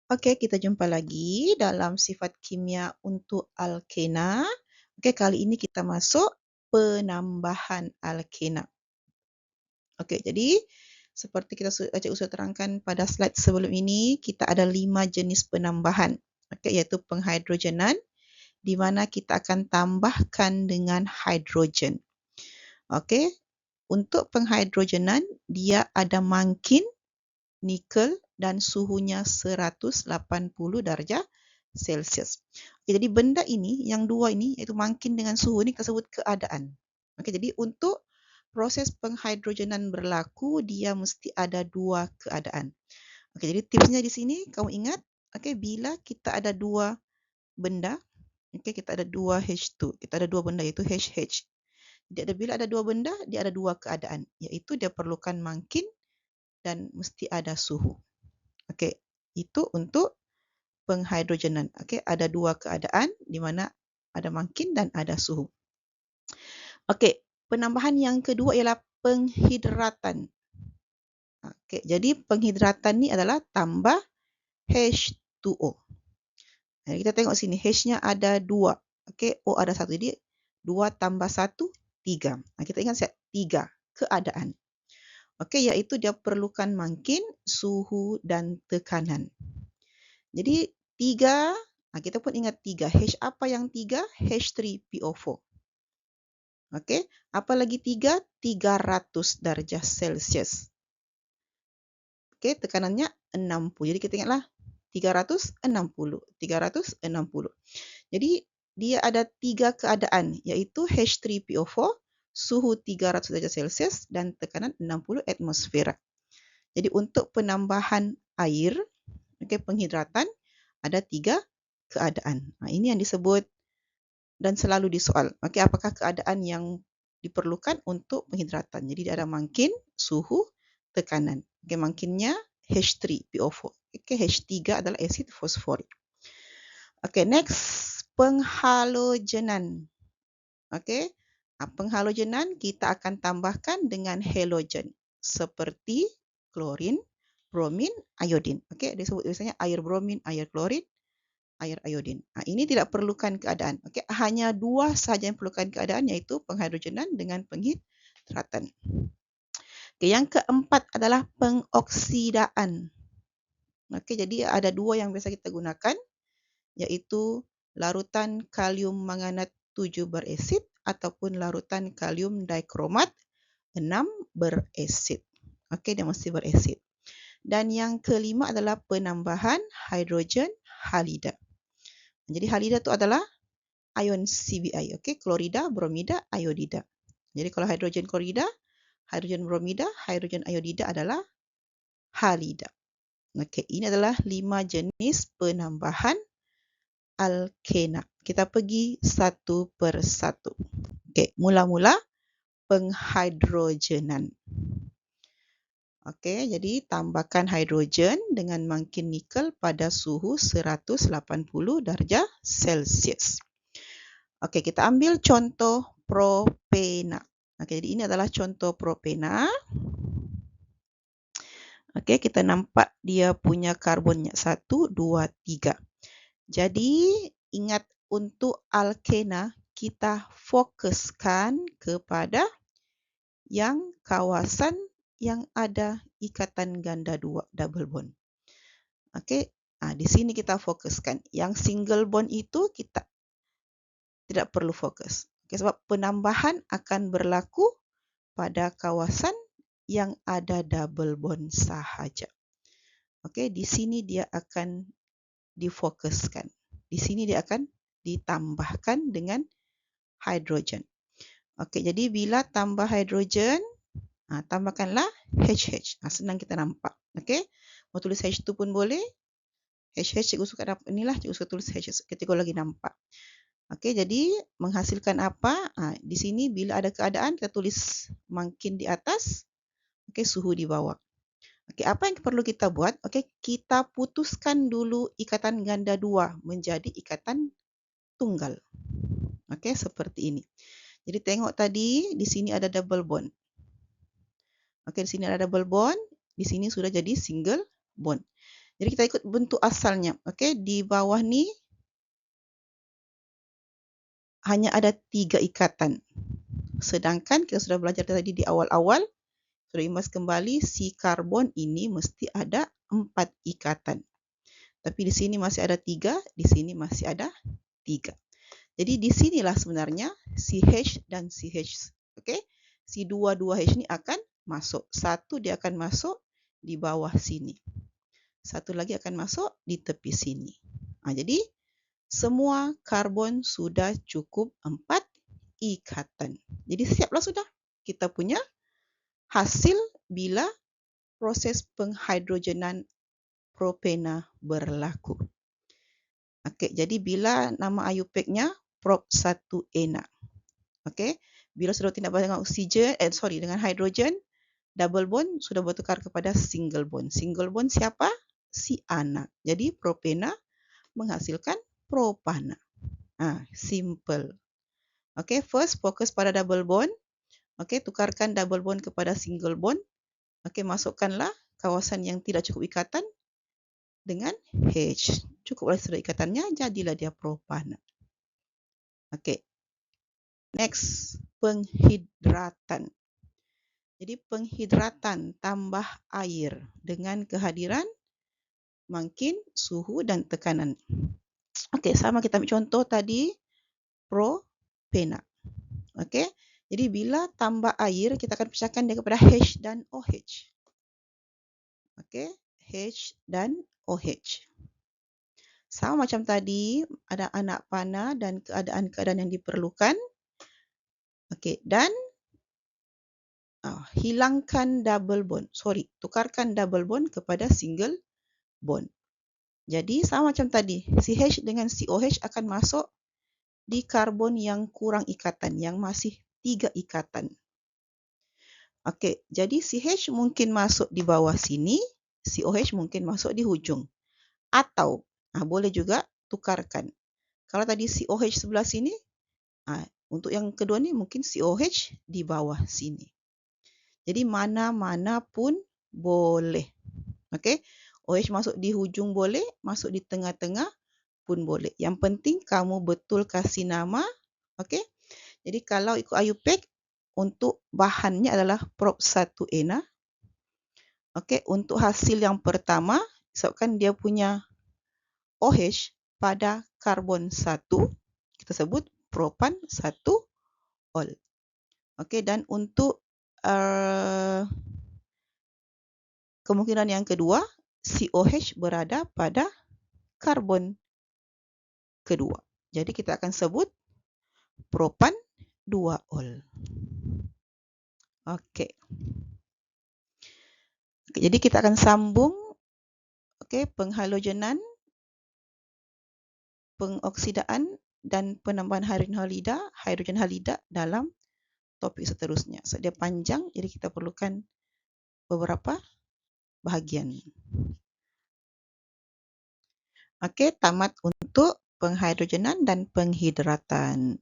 Okey, kita jumpa lagi dalam sifat kimia untuk alkena. Okey, kali ini kita masuk penambahan alkena. Okey, jadi seperti kita Encik Usul terangkan pada slide sebelum ini, kita ada 5 jenis penambahan. Okey, iaitu penghidrogenan di mana kita akan tambahkan dengan hidrogen. Okey, untuk penghidrogenan dia ada mangkin, nikel dan suhunya 180 darjah Celsius. Okay, jadi benda ini, yang dua ini, iaitu mangkin dengan suhu ni kita sebut keadaan. Okay, jadi untuk proses penghidrogenan berlaku, dia mesti ada dua keadaan. Okay, jadi tipsnya di sini, kamu ingat, okay, bila kita ada dua benda, okay, kita ada dua H2, kita ada dua benda iaitu HH. Jadi bila ada dua benda, dia ada dua keadaan, iaitu dia perlukan mangkin dan mesti ada suhu. Okey, itu untuk penghidrogenan. Okey, ada dua keadaan di mana ada mangkin dan ada suhu. Okey, penambahan yang kedua ialah penghidratan. Okey, jadi penghidratan ni adalah tambah H2O. Jadi kita tengok sini, H-nya ada dua. Okey, O ada satu. Jadi 2 tambah 1, 3. Kita ingat siap, 3 keadaan. Okey, iaitu dia perlukan mangkin, suhu dan tekanan. Jadi 3, kita pun ingat 3. H apa yang 3? H3PO4. Okey, apa lagi 3? 300 darjah Celsius. Okey, tekanannya 60. Jadi kita ingatlah 360. 360. Jadi dia ada 3 keadaan, iaitu H3PO4, suhu 300 darjah Celsius dan tekanan 60 atmosfera. Jadi untuk penambahan air, okey, penghidratan ada 3 keadaan. Ini yang disebut dan selalu disoal. Okey, apakah keadaan yang diperlukan untuk penghidratan? Jadi dia ada mangkin, suhu, tekanan. Okey, mangkinnya H3PO4. Okey, H3 adalah asid fosforik. Okey, next, penghalogenan. Okey, penghalogenan kita akan tambahkan dengan halogen seperti klorin, bromin, iodin. Okey, disebut biasanya air bromin, air klorin, air iodin. Ini tidak perlukan keadaan. Okey, hanya dua sahaja yang perlukan keadaan, iaitu penghidrogenan dengan penghidratan. Okey, yang keempat adalah pengoksidaan. Okey, jadi ada dua yang biasa kita gunakan, iaitu larutan kalium manganat 7 berasid ataupun larutan kalium dikromat 6 berasid. Okey, dia mesti berasid. Dan yang kelima adalah penambahan hidrogen halida. Jadi halida itu adalah ion CBI, okey, klorida, bromida, iodida. Jadi kalau hidrogen klorida, hidrogen bromida, hidrogen iodida adalah halida. Okey, ini adalah 5 jenis penambahan alkena. Kita pergi satu persatu. Okey, mula-mula penghidrogenan. Okey, jadi tambahkan hidrogen dengan mangkin nikel pada suhu 180 darjah Celsius. Okey, kita ambil contoh propena. Okey, jadi ini adalah contoh propena. Okey, kita nampak dia punya karbonnya 1, 2, 3. Jadi, ingat untuk alkena, kita fokuskan kepada yang kawasan yang ada ikatan ganda 2, double bond. Okey, di sini kita fokuskan. Yang single bond itu kita tidak perlu fokus. Okay, sebab penambahan akan berlaku pada kawasan yang ada double bond sahaja. Okey, di sini dia akan difokuskan. Di sini dia akan ditambahkan dengan hidrogen. Okey, jadi bila tambah hidrogen, tambahkanlah HH. Senang kita nampak. Okey, mau tulis H2 pun boleh. HH cikgu suka dapat inilah, cikgu suka tulis HH. Kita lagi nampak. Okey, jadi menghasilkan apa? Di sini bila ada keadaan kita tulis mangkin di atas, okey, suhu di bawah. Okey, apa yang perlu kita buat? Okey, kita putuskan dulu ikatan ganda 2 menjadi ikatan tunggal. Okey, seperti ini. Jadi tengok tadi di sini ada double bond. Okey, di sini ada double bond, di sini sudah jadi single bond. Jadi kita ikut bentuk asalnya. Okey, di bawah ni hanya ada 3 ikatan. Sedangkan kita sudah belajar tadi di awal-awal, sudah imbas kembali si karbon ini mesti ada 4 ikatan. Tapi di sini masih ada 3, di sini masih ada 3. Jadi di sinilah sebenarnya si H dan si H. Okey, si dua-dua H ni akan masuk. Satu dia akan masuk di bawah sini. Satu lagi akan masuk di tepi sini. Jadi semua karbon sudah cukup 4 ikatan. Jadi siaplah sudah kita punya hasil bila proses penghidrogenan propena berlaku. Okey, jadi bila nama IUPAC-nya prop 1ena. Okey, bila sudah tindak balik dengan oksigen, dengan hidrogen, double bond sudah bertukar kepada single bond. Single bond siapa? Si anak. Jadi propena menghasilkan propana. Simple. Okey, first fokus pada double bond. Okey, tukarkan double bond kepada single bond. Okey, masukkanlah kawasan yang tidak cukup ikatan dengan H. Cukuplah sudah ikatannya, jadilah dia propana. Okey. Next, penghidratan. Jadi penghidratan tambah air dengan kehadiran makin suhu dan tekanan. Okey, sama kita ambil contoh tadi propena. Okey. Jadi bila tambah air, kita akan pecahkan dia kepada H dan OH. Okey, H dan OH. Sama macam tadi, ada anak panah dan keadaan-keadaan yang diperlukan. Okey, dan hilangkan double bond. Tukarkan double bond kepada single bond. Jadi sama macam tadi, CH dengan COH akan masuk di karbon yang kurang ikatan, yang masih 3 ikatan. Okey, jadi CH mungkin masuk di bawah sini, COH mungkin masuk di hujung. Atau boleh juga tukarkan. Kalau tadi COH sebelah sini, untuk yang kedua ni mungkin COH di bawah sini. Jadi mana-mana pun boleh. Okey, OH masuk di hujung boleh, masuk di tengah-tengah pun boleh. Yang penting kamu betul kasih nama. Okey. Jadi kalau ikut IUPAC, untuk bahannya adalah prop 1ena. Okey, untuk hasil yang pertama, sebabkan dia punya OH pada karbon 1, kita sebut propan 1-ol. Okey, dan untuk kemungkinan yang kedua, COH berada pada karbon kedua. Jadi kita akan sebut propan 2-ol. Okey. Jadi kita akan sambung penghalogenan, pengoksidaan dan penambahan hidrogen halida dalam topik seterusnya. So, dia panjang, jadi kita perlukan beberapa bahagian. Okey, tamat untuk penghidrogenan dan penghidratan.